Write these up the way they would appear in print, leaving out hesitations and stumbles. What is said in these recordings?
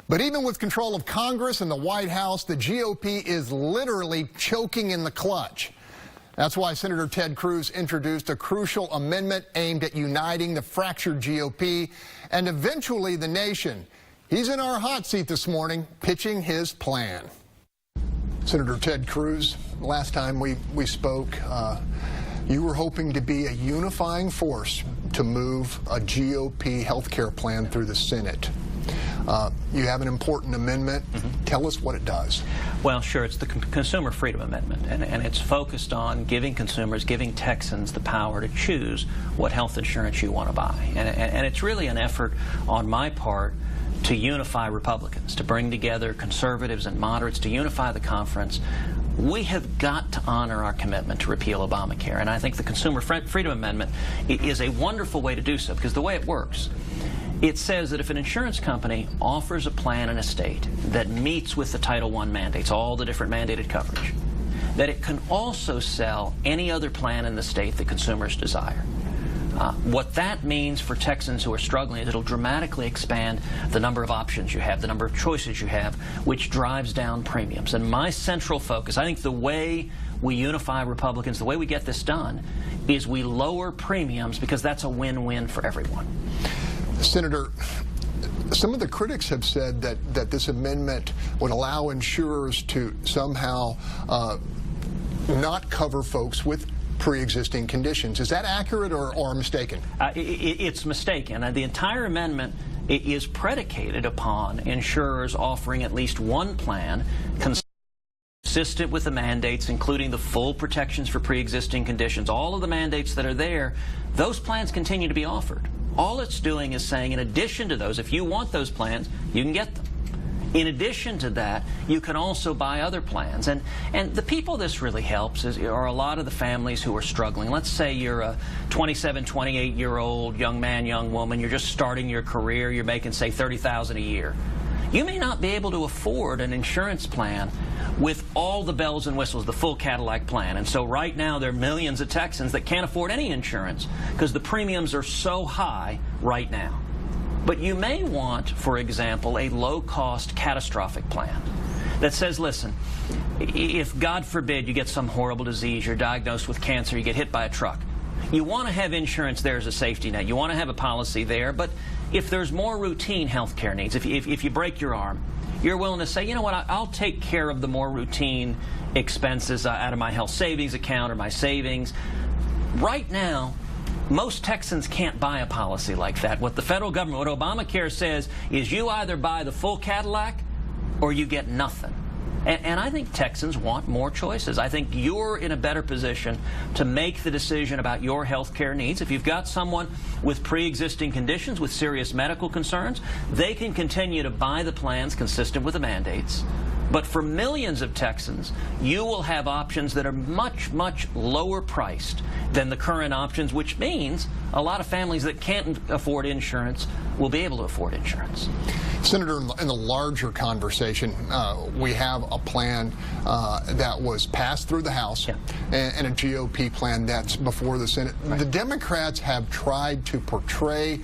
But even with control of Congress and the White House, the GOP is literally choking in the clutch. That's why Senator Ted Cruz introduced a crucial amendment aimed at uniting the fractured GOP and eventually the nation. He's in our hot seat this morning, pitching his plan. Senator Ted Cruz, last time we spoke, you were hoping to be a unifying force to move a GOP health care plan through the Senate. You have an important amendment. Tell us what it does. Well, sure. It's the Consumer Freedom Amendment, and it's focused on giving consumers, giving Texans the power to choose what health insurance you want to buy. And it's really an effort on my part to unify Republicans, to bring together conservatives and moderates, to unify the conference. We have got to honor our commitment to repeal Obamacare, and I think the Consumer Freedom Amendment is a wonderful way to do so, because the way it works, it says that if an insurance company offers a plan in a state that meets with the Title I mandates, all the different mandated coverage, that it can also sell any other plan in the state that consumers desire. What that means for Texans who are struggling is it'll dramatically expand the number of options you have, the number of choices you have, which drives down premiums. And my central focus, I think the way we unify Republicans, the way we get this done, is we lower premiums, because that's a win-win for everyone. Senator, some of the critics have said that this amendment would allow insurers to somehow not cover folks with pre-existing conditions. Is that accurate or mistaken? It's mistaken. The entire amendment is predicated upon insurers offering at least one plan consistent with the mandates, including the full protections for pre-existing conditions. All of the mandates that are there, those plans continue to be offered. All it's doing is saying, in addition to those, if you want those plans, you can get them. In addition to that, you can also buy other plans. And the people this really helps are a lot of the families who are struggling. Let's say you're a 27, 28-year-old young man, young woman. You're just starting your career. You're making, say, $30,000 a year. You may not be able to afford an insurance plan with all the bells and whistles, the full Cadillac plan. And so right now there are millions of Texans that can't afford any insurance because the premiums are so high right now. But you may want, for example, a low-cost catastrophic plan that says, listen, if, God forbid, you get some horrible disease, you're diagnosed with cancer, you get hit by a truck, you want to have insurance there as a safety net. You want to have a policy there. But if there's more routine health care needs, if you break your arm, you're willing to say, you know what, I'll take care of the more routine expenses out of my health savings account or my savings. Right now, most Texans can't buy a policy like that. What the federal government, what Obamacare says, is you either buy the full Cadillac or you get nothing. And I think Texans want more choices. I think you're in a better position to make the decision about your health care needs. If you've got someone with pre-existing conditions, with serious medical concerns, they can continue to buy the plans consistent with the mandates. But for millions of Texans, you will have options that are much, much lower priced than the current options, which means a lot of families that can't afford insurance will be able to afford insurance. Senator, in the larger conversation, we have a plan that was passed through the House, and a GOP plan that's before the Senate. Right. The Democrats have tried to portray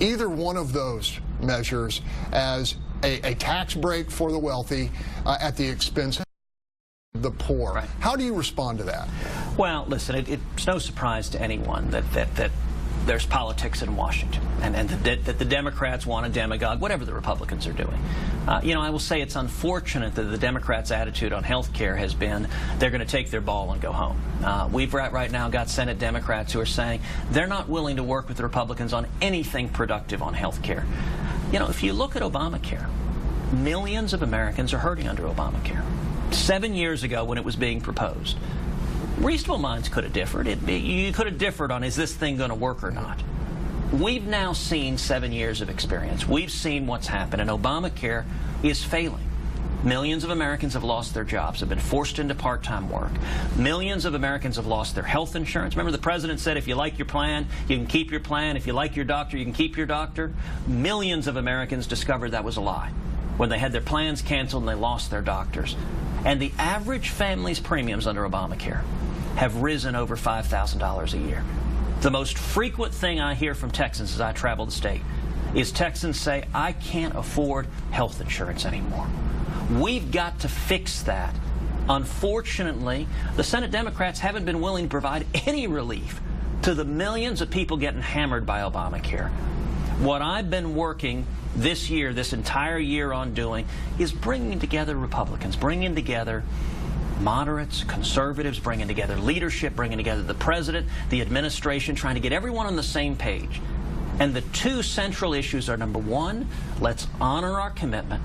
either one of those measures as a tax break for the wealthy at the expense of the poor. Right. How do you respond to that? Well, listen, it's no surprise to anyone that there's politics in Washington, and that the Democrats want a demagogue, whatever the Republicans are doing. You know, I will say it's unfortunate that the Democrats' attitude on health care has been they're going to take their ball and go home. We've right now got Senate Democrats who are saying they're not willing to work with the Republicans on anything productive on health care. You know, if you look at Obamacare, millions of Americans are hurting under Obamacare. 7 years ago when it was being proposed, reasonable minds could have differed. You could have differed on, is this thing going to work or not? We've now seen 7 years of experience. We've seen what's happened, and Obamacare is failing. Millions of Americans have lost their jobs, have been forced into part-time work. Millions of Americans have lost their health insurance. Remember, the president said if you like your plan, you can keep your plan. If you like your doctor, you can keep your doctor. Millions of Americans discovered that was a lie when they had their plans canceled and they lost their doctors. And the average family's premiums under Obamacare have risen over $5,000 a year. The most frequent thing I hear from Texans as I travel the state is Texans say, I can't afford health insurance anymore. We've got to fix that. Unfortunately, the Senate Democrats haven't been willing to provide any relief to the millions of people getting hammered by Obamacare. What I've been working this year, this entire year on doing, is bringing together Republicans, bringing together moderates, conservatives, bringing together leadership, bringing together the president, the administration, trying to get everyone on the same page. And the two central issues are, number one, let's honor our commitment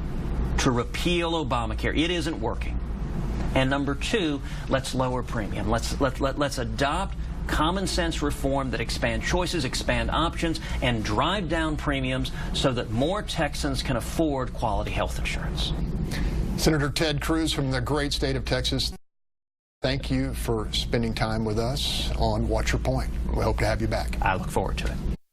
to repeal Obamacare. It isn't working. And number two, let's lower premium. Let's adopt common sense reform that expand choices, expand options, and drive down premiums so that more Texans can afford quality health insurance. Senator Ted Cruz from the great state of Texas, thank you for spending time with us on What's Your Point. We hope to have you back. I look forward to it.